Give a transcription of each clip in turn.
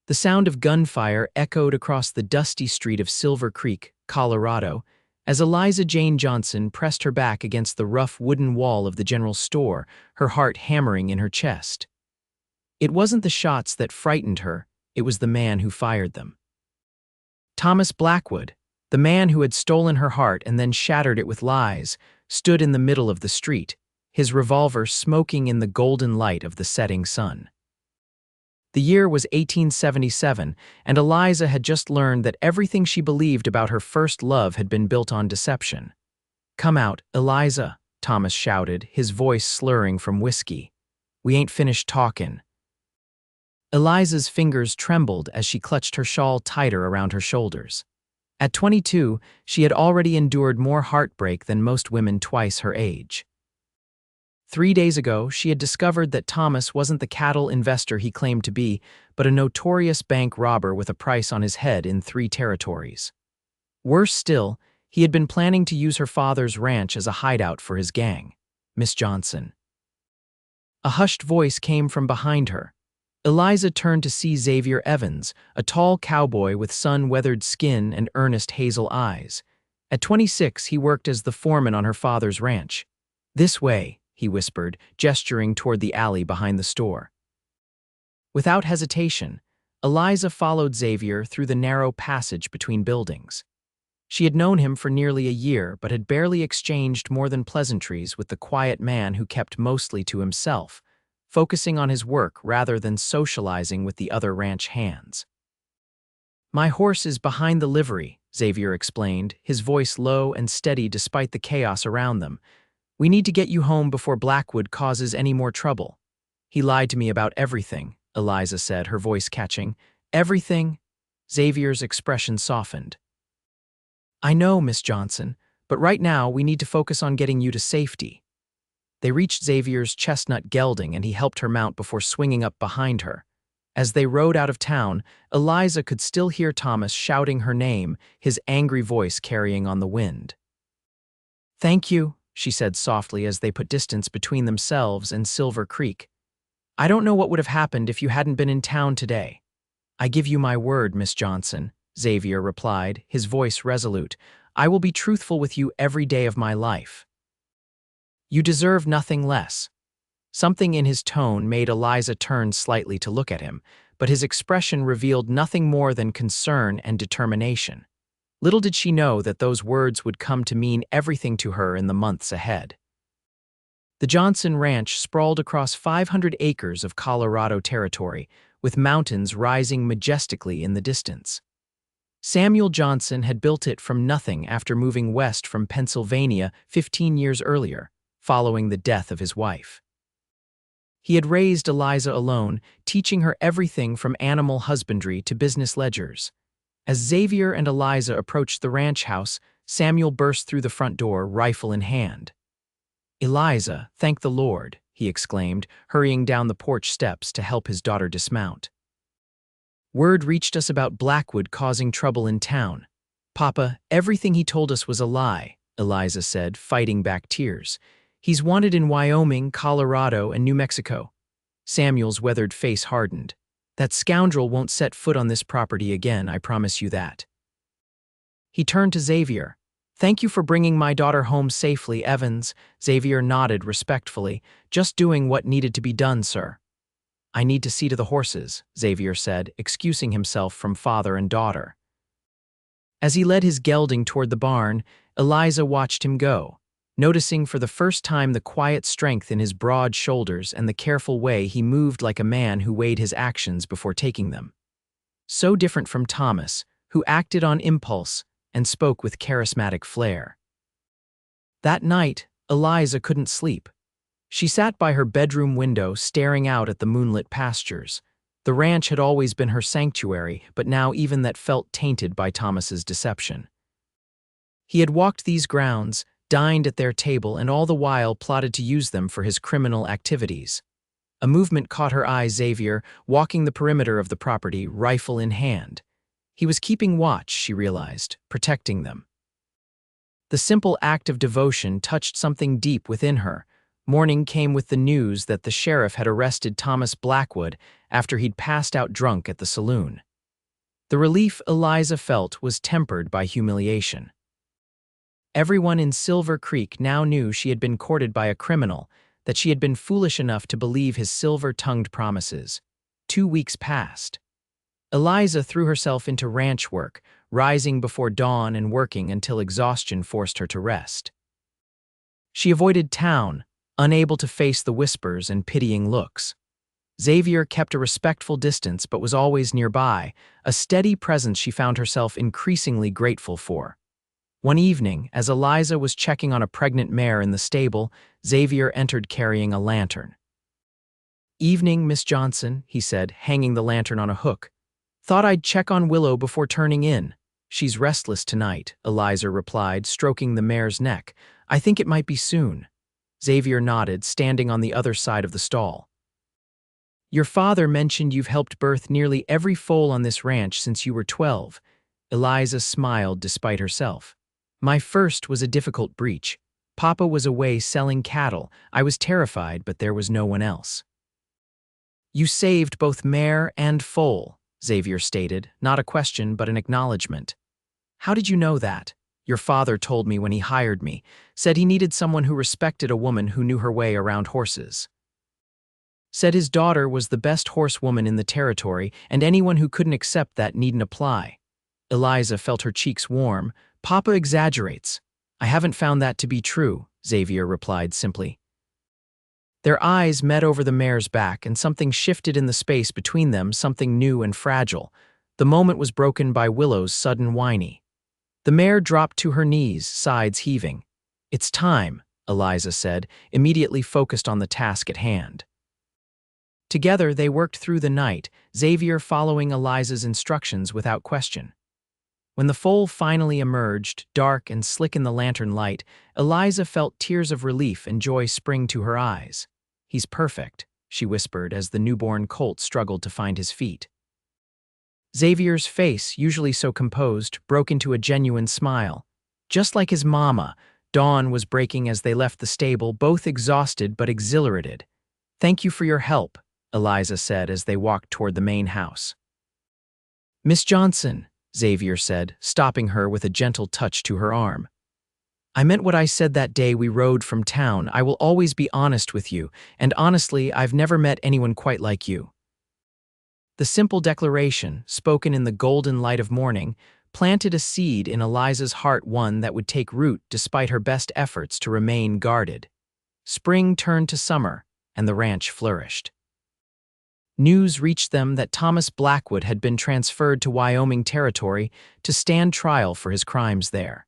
The sound of gunfire echoed across the dusty street of Silver Creek, Colorado, as Eliza Jane Johnson pressed her back against the rough wooden wall of the general store, her heart hammering in her chest. It wasn't the shots that frightened her, it was the man who fired them. Thomas Blackwood, the man who had stolen her heart and then shattered it with lies, stood in the middle of the street, his revolver smoking in the golden light of the setting sun. The year was 1877, and Eliza had just learned that everything she believed about her first love had been built on deception. "Come out, Eliza," Thomas shouted, his voice slurring from whiskey. "We ain't finished talkin'." Eliza's fingers trembled as she clutched her shawl tighter around her shoulders. At 22, she had already endured more heartbreak than most women twice her age. 3 days ago, she had discovered that Thomas wasn't the cattle investor he claimed to be, but a notorious bank robber with a price on his head in 3 territories. Worse still, he had been planning to use her father's ranch as a hideout for his gang, Miss Johnson. A hushed voice came from behind her. Eliza turned to see Xavier Evans, a tall cowboy with sun-weathered skin and earnest hazel eyes. At 26, he worked as the foreman on her father's ranch. "This way," he whispered, gesturing toward the alley behind the store. Without hesitation, Eliza followed Xavier through the narrow passage between buildings. She had known him for nearly a year, but had barely exchanged more than pleasantries with the quiet man who kept mostly to himself, focusing on his work rather than socializing with the other ranch hands. "My horse is behind the livery," Xavier explained, his voice low and steady despite the chaos around them. "We need to get you home before Blackwood causes any more trouble." "He lied to me about everything," Eliza said, her voice catching. "Everything?" Xavier's expression softened. "I know, Miss Johnson, but right now we need to focus on getting you to safety." They reached Xavier's chestnut gelding and he helped her mount before swinging up behind her. As they rode out of town, Eliza could still hear Thomas shouting her name, his angry voice carrying on the wind. "Thank you," she said softly as they put distance between themselves and Silver Creek. "I don't know what would have happened if you hadn't been in town today." "I give you my word, Miss Johnson," Xavier replied, his voice resolute. "I will be truthful with you every day of my life." "You deserve nothing less." Something in his tone made Eliza turn slightly to look at him, but his expression revealed nothing more than concern and determination. Little did she know that those words would come to mean everything to her in the months ahead. The Johnson Ranch sprawled across 500 acres of Colorado territory, with mountains rising majestically in the distance. Samuel Johnson had built it from nothing after moving west from Pennsylvania 15 years earlier, following the death of his wife. He had raised Eliza alone, teaching her everything from animal husbandry to business ledgers. As Xavier and Eliza approached the ranch house, Samuel burst through the front door, rifle in hand. "Eliza, thank the Lord," he exclaimed, hurrying down the porch steps to help his daughter dismount. "Word reached us about Blackwood causing trouble in town. Papa, everything he told us was a lie," Eliza said, fighting back tears. "He's wanted in Wyoming, Colorado, and New Mexico." Samuel's weathered face hardened. "That scoundrel won't set foot on this property again, I promise you that." He turned to Xavier. "Thank you for bringing my daughter home safely, Evans." Xavier nodded respectfully. "Just doing what needed to be done, sir." "I need to see to the horses," Xavier said, excusing himself from father and daughter. As he led his gelding toward the barn, Eliza watched him go, noticing for the first time the quiet strength in his broad shoulders and the careful way he moved like a man who weighed his actions before taking them. So different from Thomas, who acted on impulse and spoke with charismatic flair. That night, Eliza couldn't sleep. She sat by her bedroom window staring out at the moonlit pastures. The ranch had always been her sanctuary, but now even that felt tainted by Thomas's deception. He had walked these grounds, dined at their table, and all the while plotted to use them for his criminal activities. A movement caught her eye: Xavier, walking the perimeter of the property, rifle in hand. He was keeping watch, she realized, protecting them. The simple act of devotion touched something deep within her, Morning came with the news that the sheriff had arrested Thomas Blackwood after he'd passed out drunk at the saloon. The relief Eliza felt was tempered by humiliation. Everyone in Silver Creek now knew she had been courted by a criminal, that she had been foolish enough to believe his silver-tongued promises. 2 weeks passed. Eliza threw herself into ranch work, rising before dawn and working until exhaustion forced her to rest. She avoided town, unable to face the whispers and pitying looks. Xavier kept a respectful distance but was always nearby, a steady presence she found herself increasingly grateful for. One evening, as Eliza was checking on a pregnant mare in the stable, Xavier entered carrying a lantern. "Evening, Miss Johnson," he said, hanging the lantern on a hook. "Thought I'd check on Willow before turning in." "She's restless tonight," Eliza replied, stroking the mare's neck. "I think it might be soon." Xavier nodded, standing on the other side of the stall. "Your father mentioned you've helped birth nearly every foal on this ranch since you were 12. Eliza smiled despite herself. "My first was a difficult breach. Papa was away selling cattle. I was terrified, but there was no one else." "You saved both mare and foal," Xavier stated, not a question but an acknowledgement. "How did you know that?" "Your father told me when he hired me, said he needed someone who respected a woman who knew her way around horses. Said his daughter was the best horsewoman in the territory, and anyone who couldn't accept that needn't apply." Eliza felt her cheeks warm. "Papa exaggerates." "I haven't found that to be true," Xavier replied simply. Their eyes met over the mare's back, and something shifted in the space between them, something new and fragile. The moment was broken by Willow's sudden whiny. The mare dropped to her knees, sides heaving. "It's time," Eliza said, immediately focused on the task at hand. Together they worked through the night, Xavier following Eliza's instructions without question. When the foal finally emerged, dark and slick in the lantern light, Eliza felt tears of relief and joy spring to her eyes. "He's perfect," she whispered as the newborn colt struggled to find his feet. Xavier's face, usually so composed, broke into a genuine smile. Just like his mama, dawn was breaking as they left the stable, both exhausted but exhilarated. "Thank you for your help," Eliza said as they walked toward the main house. "Miss Johnson," Xavier said, stopping her with a gentle touch to her arm. "I meant what I said that day we rode from town. I will always be honest with you, and honestly, I've never met anyone quite like you." The simple declaration, spoken in the golden light of morning, planted a seed in Eliza's heart, one that would take root despite her best efforts to remain guarded. Spring turned to summer, and the ranch flourished. News reached them that Thomas Blackwood had been transferred to Wyoming Territory to stand trial for his crimes there.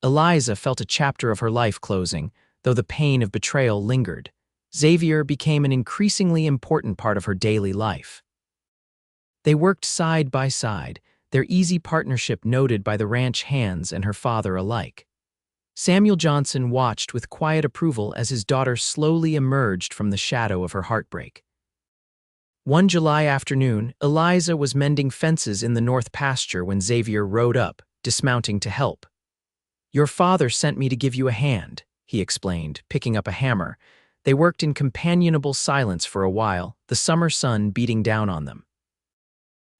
Eliza felt a chapter of her life closing, though the pain of betrayal lingered. Xavier became an increasingly important part of her daily life. They worked side by side, their easy partnership noted by the ranch hands and her father alike. Samuel Johnson watched with quiet approval as his daughter slowly emerged from the shadow of her heartbreak. One July afternoon, Eliza was mending fences in the north pasture when Xavier rode up, dismounting to help. "Your father sent me to give you a hand," he explained, picking up a hammer. They worked in companionable silence for a while, the summer sun beating down on them.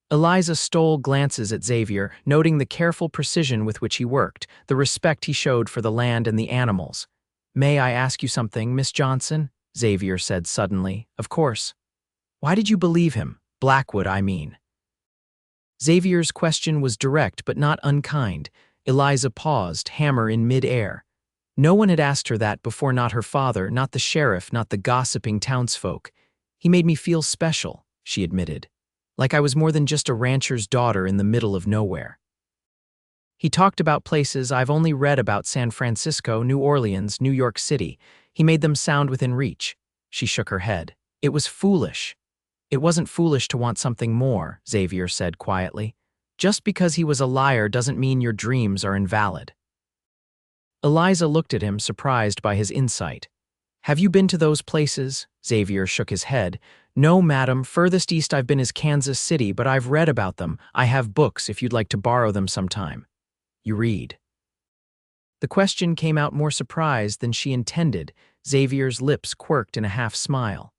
Eliza stole glances at Xavier, noting the careful precision with which he worked, the respect he showed for the land and the animals. "May I ask you something, Miss Johnson?" Xavier said suddenly. "Of course." "Why did you believe him? Blackwood, I mean." Xavier's question was direct but not unkind. Eliza paused, hammer in mid-air. No one had asked her that before, not her father, not the sheriff, not the gossiping townsfolk. "He made me feel special," she admitted. "Like I was more than just a rancher's daughter in the middle of nowhere." "He talked about places I've only read about: San Francisco, New Orleans, New York City. He made them sound within reach." She shook her head. "It was foolish." "It wasn't foolish to want something more," Xavier said quietly. "Just because he was a liar doesn't mean your dreams are invalid." Eliza looked at him, surprised by his insight. "Have you been to those places?" Xavier shook his head. "No, madam. Furthest east I've been is Kansas City, but I've read about them. I have books if you'd like to borrow them sometime." "You read?" The question came out more surprised than she intended. Xavier's lips quirked in a half-smile.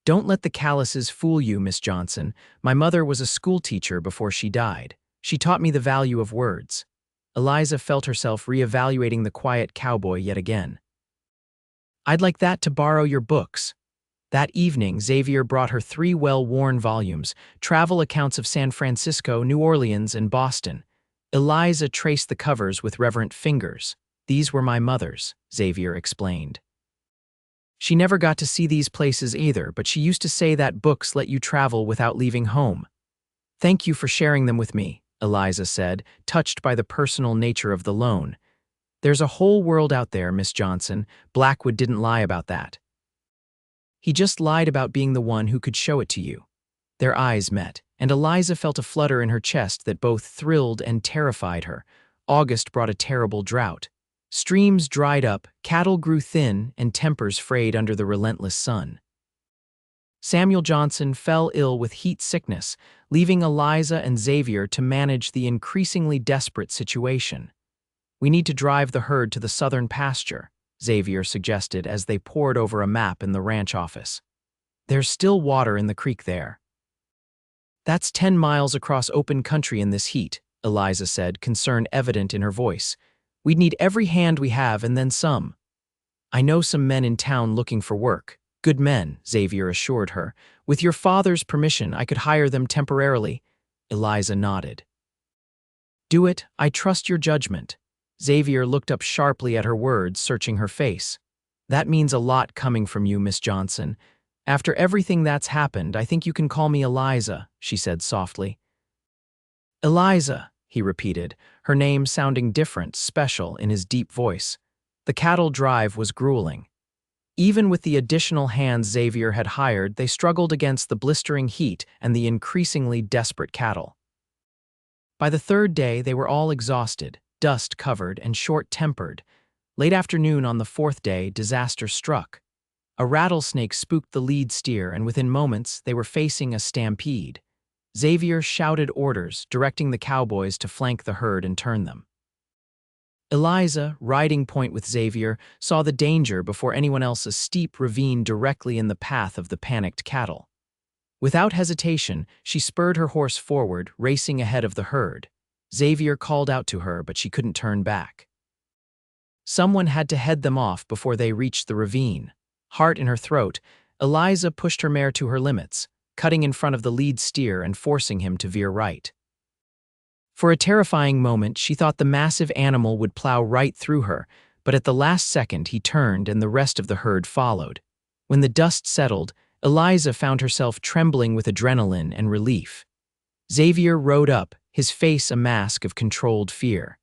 "Don't let the calluses fool you, Miss Johnson. My mother was a schoolteacher before she died. She taught me the value of words." Eliza felt herself reevaluating the quiet cowboy yet again. "I'd like that to borrow your books." That evening, Xavier brought her 3 well-worn volumes, travel accounts of San Francisco, New Orleans, and Boston. Eliza traced the covers with reverent fingers. "These were my mother's," Xavier explained. "She never got to see these places either, but she used to say that books let you travel without leaving home." "Thank you for sharing them with me," Eliza said, touched by the personal nature of the loan. "There's a whole world out there, Miss Johnson. Blackwood didn't lie about that. He just lied about being the one who could show it to you." Their eyes met, and Eliza felt a flutter in her chest that both thrilled and terrified her. August brought a terrible drought. Streams dried up, cattle grew thin, and tempers frayed under the relentless sun. Samuel Johnson fell ill with heat sickness, leaving Eliza and Xavier to manage the increasingly desperate situation. "We need to drive the herd to the southern pasture," Xavier suggested as they pored over a map in the ranch office. "There's still water in the creek there." "That's 10 miles across open country in this heat," Eliza said, concern evident in her voice. "We'd need every hand we have and then some." "I know some men in town looking for work. Good men," Xavier assured her. "With your father's permission, I could hire them temporarily." Eliza nodded. "Do it. I trust your judgment." Xavier looked up sharply at her words, searching her face. "That means a lot coming from you, Miss Johnson. After everything that's happened, I think you can call me Eliza," she said softly. "Eliza," he repeated, her name sounding different, special, in his deep voice. The cattle drive was grueling. Even with the additional hands Xavier had hired, they struggled against the blistering heat and the increasingly desperate cattle. By the 3rd day, they were all exhausted, dust-covered, and short-tempered. Late afternoon on the 4th day, disaster struck. A rattlesnake spooked the lead steer, and within moments, they were facing a stampede. Xavier shouted orders, directing the cowboys to flank the herd and turn them. Eliza, riding point with Xavier, saw the danger before anyone else, a steep ravine directly in the path of the panicked cattle. Without hesitation, she spurred her horse forward, racing ahead of the herd. Xavier called out to her, but she couldn't turn back. Someone had to head them off before they reached the ravine. Heart in her throat, Eliza pushed her mare to her limits, cutting in front of the lead steer and forcing him to veer right. For a terrifying moment, she thought the massive animal would plow right through her, but at the last second he turned and the rest of the herd followed. When the dust settled, Eliza found herself trembling with adrenaline and relief. Xavier rode up, his face a mask of controlled fear.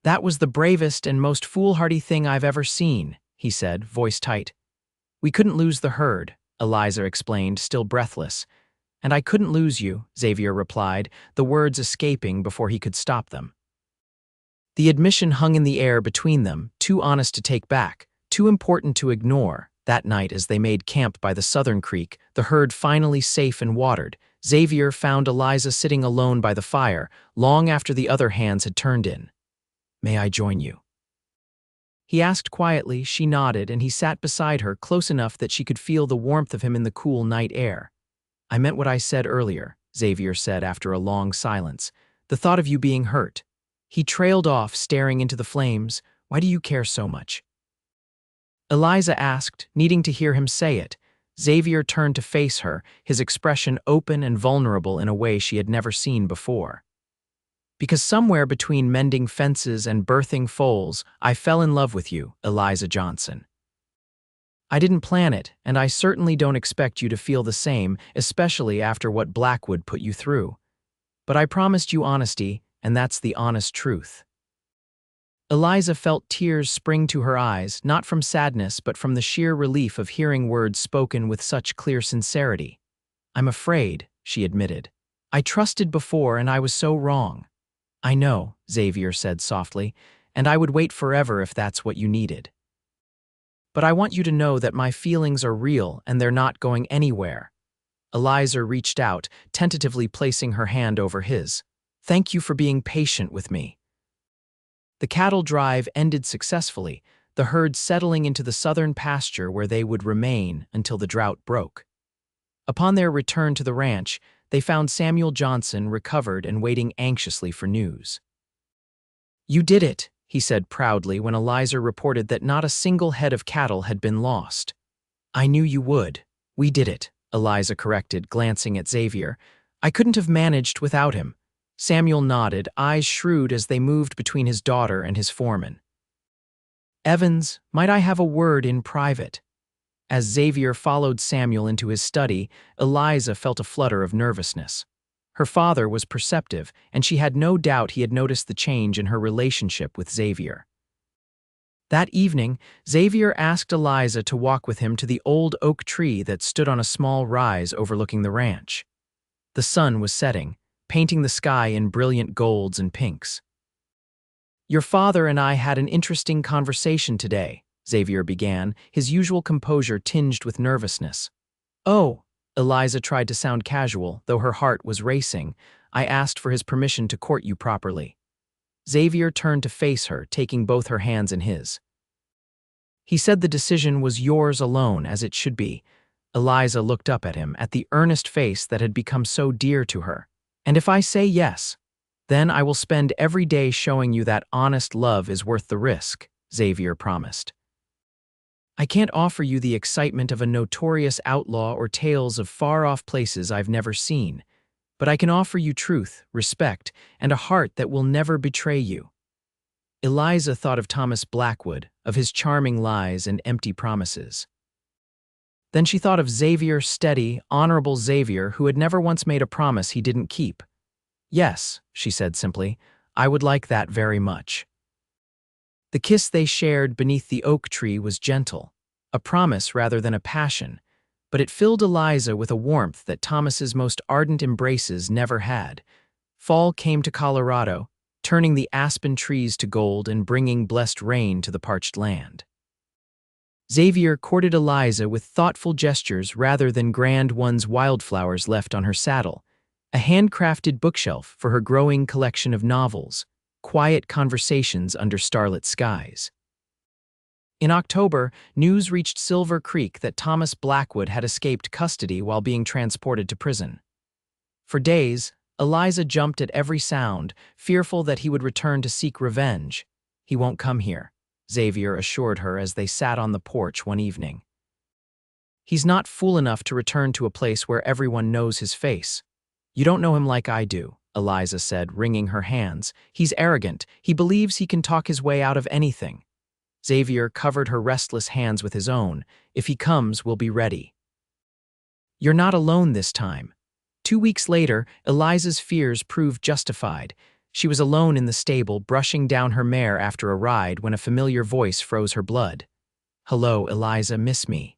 "That was the bravest and most foolhardy thing I've ever seen," he said, voice tight. "We couldn't lose the herd," Eliza explained, still breathless. "And I couldn't lose you," Xavier replied, the words escaping before he could stop them. The admission hung in the air between them, too honest to take back, too important to ignore. That night, as they made camp by the southern creek, the herd finally safe and watered, Xavier found Eliza sitting alone by the fire, long after the other hands had turned in. "May I join you?" He asked quietly. She nodded, and he sat beside her, close enough that she could feel the warmth of him in the cool night air. "I meant what I said earlier," Xavier said after a long silence. "The thought of you being hurt." He trailed off, staring into the flames. "Why do you care so much?" Eliza asked, needing to hear him say it. Xavier turned to face her, his expression open and vulnerable in a way she had never seen before. "Because somewhere between mending fences and birthing foals, I fell in love with you, Eliza Johnson. I didn't plan it, and I certainly don't expect you to feel the same, especially after what Blackwood put you through. But I promised you honesty, and that's the honest truth." Eliza felt tears spring to her eyes, not from sadness but from the sheer relief of hearing words spoken with such clear sincerity. "I'm afraid," she admitted. "I trusted before and I was so wrong." "I know," Xavier said softly, "and I would wait forever if that's what you needed. But I want you to know that my feelings are real and they're not going anywhere." Eliza reached out, tentatively placing her hand over his. "Thank you for being patient with me." The cattle drive ended successfully. the herd settling into the southern pasture where they would remain until the drought broke. Upon their return to the ranch, they found Samuel Johnson recovered and waiting anxiously for news. "You did it," he said proudly when Eliza reported that not a single head of cattle had been lost. "I knew you would. We did it," Eliza corrected, glancing at Xavier. "I couldn't have managed without him." Samuel nodded, eyes shrewd as they moved between his daughter and his foreman. "Evans, might I have a word in private?" As Xavier followed Samuel into his study, Eliza felt a flutter of nervousness. Her father was perceptive, and she had no doubt he had noticed the change in her relationship with Xavier. That evening, Xavier asked Eliza to walk with him to the old oak tree that stood on a small rise overlooking the ranch. The sun was setting, painting the sky in brilliant golds and pinks. "Your father and I had an interesting conversation today," Xavier began, his usual composure tinged with nervousness. "Oh," Eliza tried to sound casual, though her heart was racing. "I asked for his permission to court you properly." Xavier turned to face her, taking both her hands in his. "He said the decision was yours alone, as it should be." Eliza looked up at him, at the earnest face that had become so dear to her. "And if I say yes, then I will spend every day showing you that honest love is worth the risk," Xavier promised. "I can't offer you the excitement of a notorious outlaw or tales of far-off places I've never seen, but I can offer you truth, respect, and a heart that will never betray you." Eliza thought of Thomas Blackwood, of his charming lies and empty promises. Then she thought of Xavier, steady, honorable Xavier, who had never once made a promise he didn't keep. "Yes," she said simply, "I would like that very much." The kiss they shared beneath the oak tree was gentle, a promise rather than a passion, but it filled Eliza with a warmth that Thomas's most ardent embraces never had. Fall came to Colorado, turning the aspen trees to gold and bringing blessed rain to the parched land. Xavier courted Eliza with thoughtful gestures rather than grand ones, wildflowers left on her saddle, a handcrafted bookshelf for her growing collection of novels, quiet conversations under starlit skies. In October, news reached Silver Creek that Thomas Blackwood had escaped custody while being transported to prison. For days, Eliza jumped at every sound, fearful that he would return to seek revenge. "He won't come here," Xavier assured her as they sat on the porch one evening. "He's not fool enough to return to a place where everyone knows his face." "You don't know him like I do," Eliza said, wringing her hands. "He's arrogant. He believes he can talk his way out of anything." Xavier covered her restless hands with his own. "If he comes, we'll be ready." "You're not alone this time." 2 weeks later, Eliza's fears proved justified. She was alone in the stable, brushing down her mare after a ride when a familiar voice froze her blood. "Hello, Eliza, miss me?"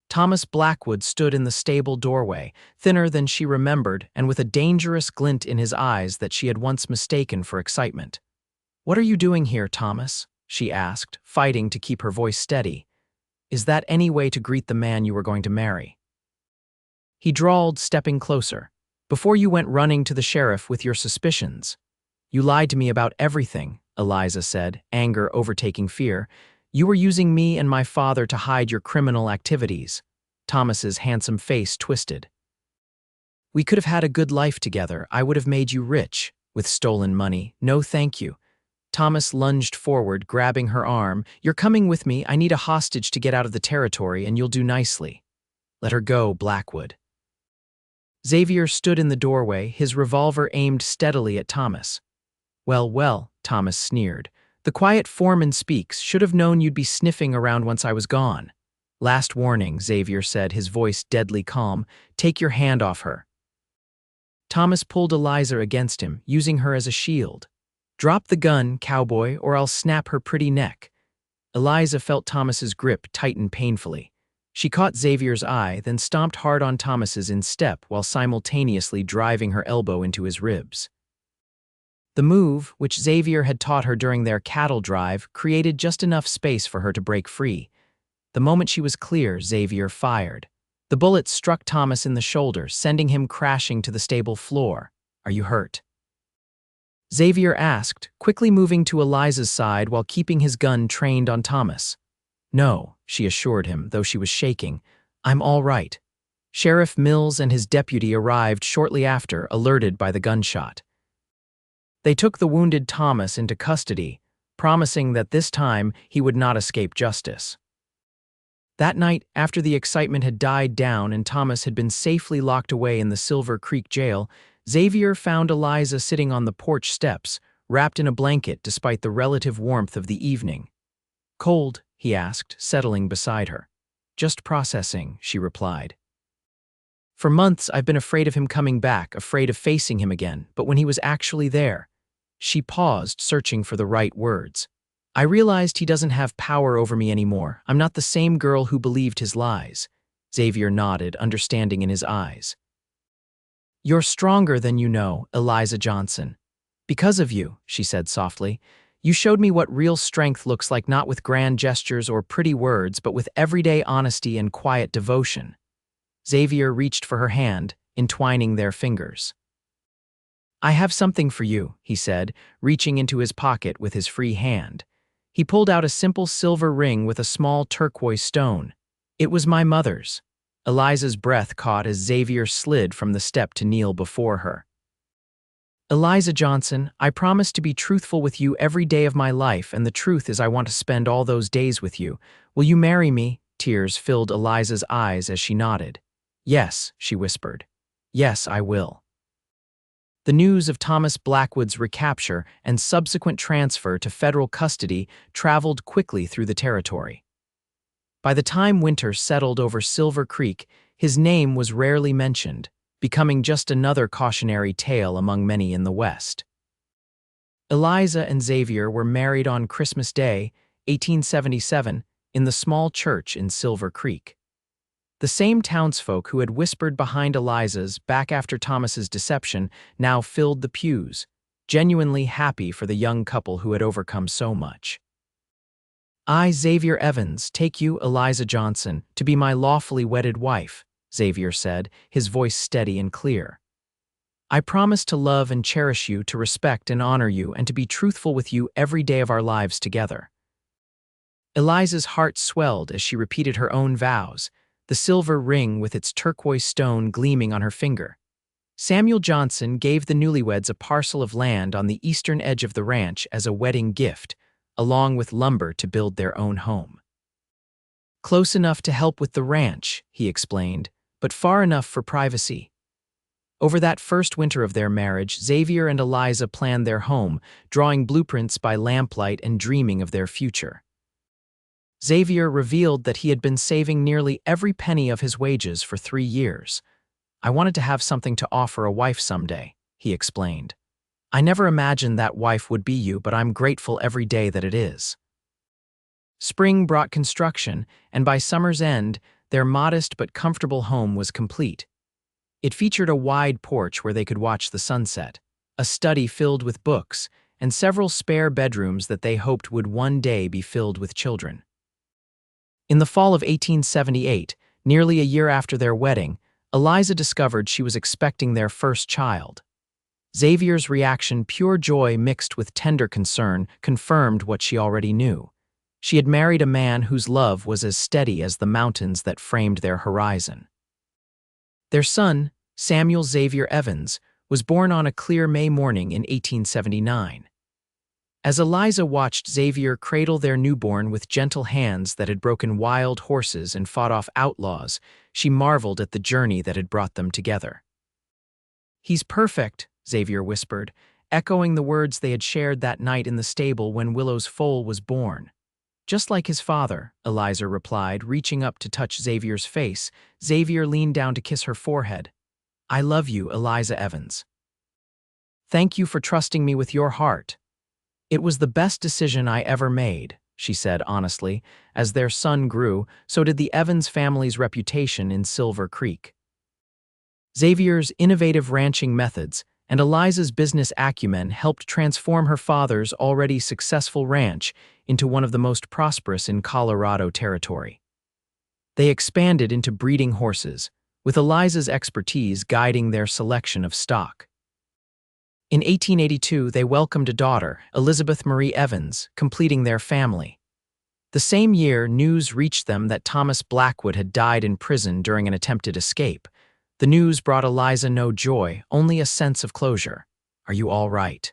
Thomas Blackwood stood in the stable doorway, thinner than she remembered and with a dangerous glint in his eyes that she had once mistaken for excitement. "What are you doing here, Thomas?" she asked, fighting to keep her voice steady. "Is that any way to greet the man you were going to marry?" He drawled, stepping closer. "Before you went running to the sheriff with your suspicions. You lied to me about everything," Eliza said, anger overtaking fear. "You were using me and my father to hide your criminal activities." Thomas's handsome face twisted. "We could have had a good life together. I would have made you rich with stolen money. No, thank you." Thomas lunged forward, grabbing her arm. "You're coming with me. I need a hostage to get out of the territory, and you'll do nicely." "Let her go, Blackwood." Xavier stood in the doorway, his revolver aimed steadily at Thomas. "Well, well," Thomas sneered. "The quiet foreman speaks. Should have known you'd be sniffing around once I was gone." "Last warning," Xavier said, his voice deadly calm. "Take your hand off her." Thomas pulled Eliza against him, using her as a shield. "Drop the gun, cowboy, or I'll snap her pretty neck." Eliza felt Thomas's grip tighten painfully. She caught Xavier's eye, then stomped hard on Thomas's in step while simultaneously driving her elbow into his ribs. The move, which Xavier had taught her during their cattle drive, created just enough space for her to break free. The moment she was clear, Xavier fired. The bullet struck Thomas in the shoulder, sending him crashing to the stable floor. "Are you hurt?" Xavier asked, quickly moving to Eliza's side while keeping his gun trained on Thomas. No, she assured him, though she was shaking. I'm all right. Sheriff Mills and his deputy arrived shortly after, alerted by the gunshot. They took the wounded Thomas into custody, promising that this time he would not escape justice. That night, after the excitement had died down and Thomas had been safely locked away in the Silver Creek jail, Xavier found Eliza sitting on the porch steps, wrapped in a blanket despite the relative warmth of the evening. "Cold?" he asked, settling beside her. "Just processing," she replied. "For months I've been afraid of him coming back, afraid of facing him again, but when he was actually there..." She paused, searching for the right words. "I realized he doesn't have power over me anymore. I'm not the same girl who believed his lies." Xavier nodded, understanding in his eyes. "You're stronger than you know, Eliza Johnson. Because of you," she said softly. "You showed me what real strength looks like, not with grand gestures or pretty words, but with everyday honesty and quiet devotion." Xavier reached for her hand, entwining their fingers. "I have something for you," he said, reaching into his pocket with his free hand. He pulled out a simple silver ring with a small turquoise stone. "It was my mother's." Eliza's breath caught as Xavier slid from the step to kneel before her. "Eliza Johnson, I promise to be truthful with you every day of my life, and the truth is I want to spend all those days with you. Will you marry me?" Tears filled Eliza's eyes as she nodded. "Yes," she whispered. "Yes, I will." The news of Thomas Blackwood's recapture and subsequent transfer to federal custody traveled quickly through the territory. By the time winter settled over Silver Creek, his name was rarely mentioned, becoming just another cautionary tale among many in the West. Eliza and Xavier were married on Christmas Day, 1877, in the small church in Silver Creek. The same townsfolk who had whispered behind Eliza's back after Thomas's deception now filled the pews, genuinely happy for the young couple who had overcome so much. "I, Xavier Evans, take you, Eliza Johnson, to be my lawfully wedded wife," Xavier said, his voice steady and clear. "I promise to love and cherish you, to respect and honor you, and to be truthful with you every day of our lives together." Eliza's heart swelled as she repeated her own vows, the silver ring with its turquoise stone gleaming on her finger. Samuel Johnson gave the newlyweds a parcel of land on the eastern edge of the ranch as a wedding gift, along with lumber to build their own home. "Close enough to help with the ranch," he explained, "but far enough for privacy." Over that first winter of their marriage, Xavier and Eliza planned their home, drawing blueprints by lamplight and dreaming of their future. Xavier revealed that he had been saving nearly every penny of his wages for 3 years. "I wanted to have something to offer a wife someday," he explained. "I never imagined that wife would be you, but I'm grateful every day that it is." Spring brought construction, and by summer's end, their modest but comfortable home was complete. It featured a wide porch where they could watch the sunset, a study filled with books, and several spare bedrooms that they hoped would one day be filled with children. In the fall of 1878, nearly a year after their wedding, Eliza discovered she was expecting their first child. Xavier's reaction, pure joy mixed with tender concern, confirmed what she already knew. She had married a man whose love was as steady as the mountains that framed their horizon. Their son, Samuel Xavier Evans, was born on a clear May morning in 1879. As Eliza watched Xavier cradle their newborn with gentle hands that had broken wild horses and fought off outlaws, she marveled at the journey that had brought them together. "He's perfect," Xavier whispered, echoing the words they had shared that night in the stable when Willow's foal was born. "Just like his father," Eliza replied, reaching up to touch Xavier's face. Xavier leaned down to kiss her forehead. "I love you, Eliza Evans. Thank you for trusting me with your heart." "It was the best decision I ever made," she said honestly. As their son grew, so did the Evans family's reputation in Silver Creek. Xavier's innovative ranching methods and Eliza's business acumen helped transform her father's already successful ranch into one of the most prosperous in Colorado territory. They expanded into breeding horses, with Eliza's expertise guiding their selection of stock. In 1882, they welcomed a daughter, Elizabeth Marie Evans, completing their family. The same year, news reached them that Thomas Blackwood had died in prison during an attempted escape. The news brought Eliza no joy, only a sense of closure. "Are you all right?"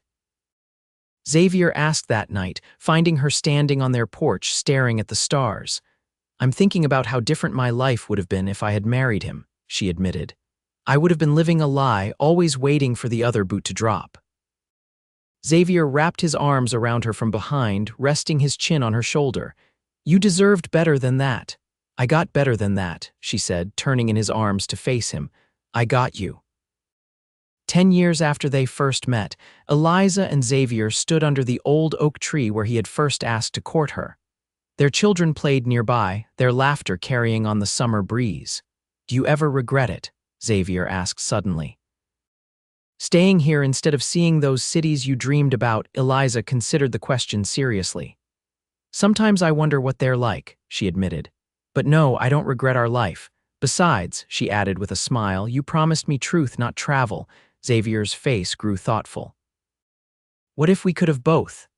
Xavier asked that night, finding her standing on their porch staring at the stars. "I'm thinking about how different my life would have been if I had married him," she admitted. "I would have been living a lie, always waiting for the other boot to drop." Xavier wrapped his arms around her from behind, resting his chin on her shoulder. "You deserved better than that." "I got better than that," she said, turning in his arms to face him. "I got you." 10 years after they first met, Eliza and Xavier stood under the old oak tree where he had first asked to court her. Their children played nearby, their laughter carrying on the summer breeze. "Do you ever regret it?" Xavier asked suddenly. "Staying here instead of seeing those cities you dreamed about," Eliza considered the question seriously. "Sometimes I wonder what they're like," she admitted. "But no, I don't regret our life. Besides," she added with a smile, "you promised me truth, not travel." Xavier's face grew thoughtful. "What if we could have both?"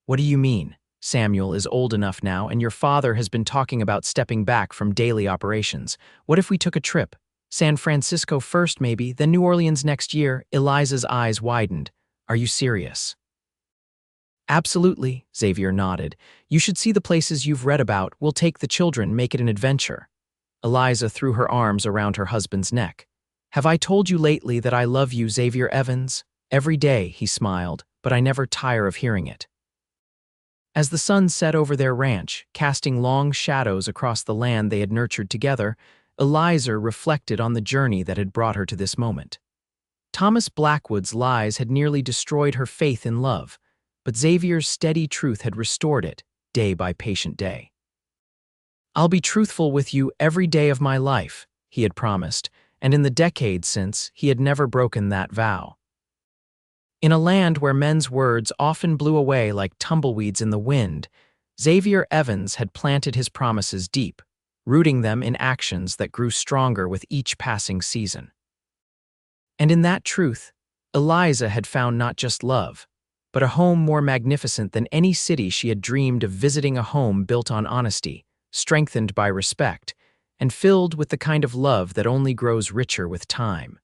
"What do you mean? Samuel is old enough now, and your father has been talking about stepping back from daily operations. What if we took a trip? San Francisco first, maybe, then New Orleans next year." Eliza's eyes widened. "Are you serious?" "Absolutely," Xavier nodded. "You should see the places you've read about. We'll take the children, make it an adventure." Eliza threw her arms around her husband's neck. "Have I told you lately that I love you, Xavier Evans?" "Every day," he smiled, "but I never tire of hearing it." As the sun set over their ranch, casting long shadows across the land they had nurtured together, Eliza reflected on the journey that had brought her to this moment. Thomas Blackwood's lies had nearly destroyed her faith in love, but Xavier's steady truth had restored it, day by patient day. "I'll be truthful with you every day of my life," he had promised, and in the decades since, he had never broken that vow. In a land where men's words often blew away like tumbleweeds in the wind, Xavier Evans had planted his promises deep, rooting them in actions that grew stronger with each passing season. And in that truth, Eliza had found not just love, but a home more magnificent than any city she had dreamed of visiting, a home built on honesty, strengthened by respect, and filled with the kind of love that only grows richer with time.